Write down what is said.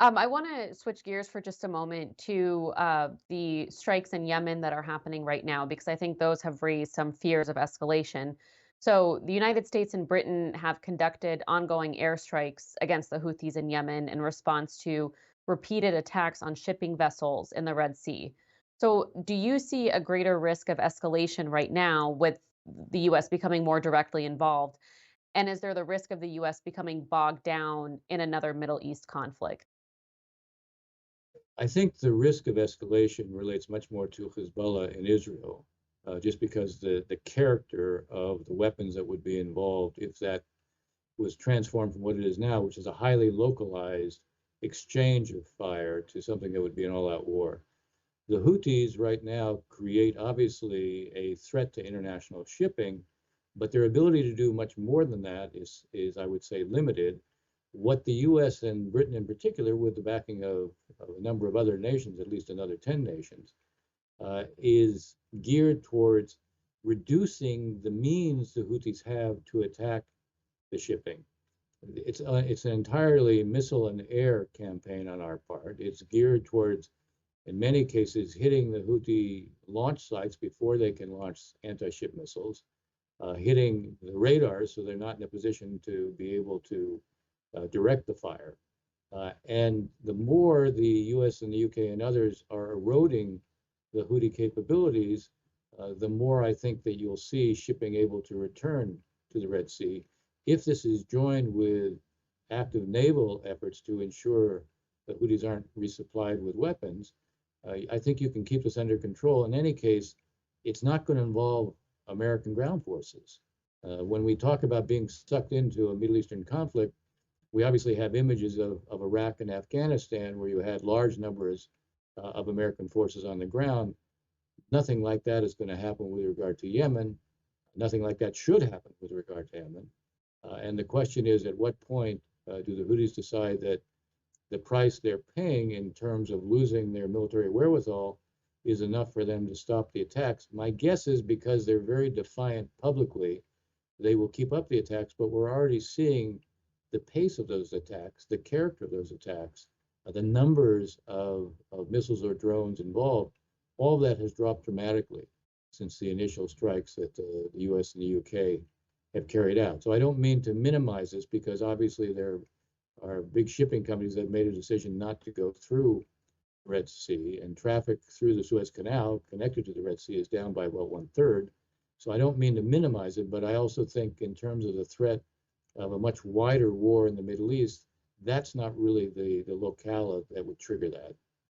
I want to switch gears for just a moment to the strikes in Yemen that are happening right now, because I think those have raised some fears of escalation. So, the United States and Britain have conducted ongoing airstrikes against the Houthis in Yemen in response to repeated attacks on shipping vessels in the Red Sea. So, do you see a greater risk of escalation right now with the US becoming more directly involved? And is there the risk of the US becoming bogged down in another Middle East conflict? I think the risk of escalation relates much more to Hezbollah and Israel, just because the character of the weapons that would be involved if that was transformed from what it is now, which is a highly localized exchange of fire, to something that would be an all-out war. The Houthis right now create obviously a threat to international shipping, but their ability to do much more than that is I would say, limited. What the US and Britain in particular, with the backing of a number of other nations, at least another 10 nations, is geared towards reducing the means the Houthis have to attack the shipping. It's an entirely missile and air campaign on our part. It's geared towards, in many cases, hitting the Houthi launch sites before they can launch anti-ship missiles, hitting the radars so they're not in a position to be able to direct the fire. And the more the US and the UK and others are eroding the Houthi capabilities, the more I think that you'll see shipping able to return to the Red Sea. If this is joined with active naval efforts to ensure the Houthis aren't resupplied with weapons, I think you can keep this under control. In any case, it's not going to involve American ground forces. When we talk about being sucked into a Middle Eastern conflict, we obviously have images of Iraq and Afghanistan where you had large numbers of American forces on the ground. Nothing like that is going to happen with regard to Yemen. Nothing like that should happen with regard to Yemen. And the question is, at what point do the Houthis decide that the price they're paying in terms of losing their military wherewithal is enough for them to stop the attacks? My guess is because they're very defiant publicly, they will keep up the attacks, but we're already seeing the pace of those attacks, the character of those attacks, the numbers of missiles or drones involved, all of that has dropped dramatically since the initial strikes that the US and the UK have carried out. So I don't mean to minimize this, because obviously there are big shipping companies that made a decision not to go through the Red Sea, and traffic through the Suez Canal connected to the Red Sea is down by about 1/3. So I don't mean to minimize it, but I also think in terms of the threat of a much wider war in the Middle East, that's not really the locale that would trigger that.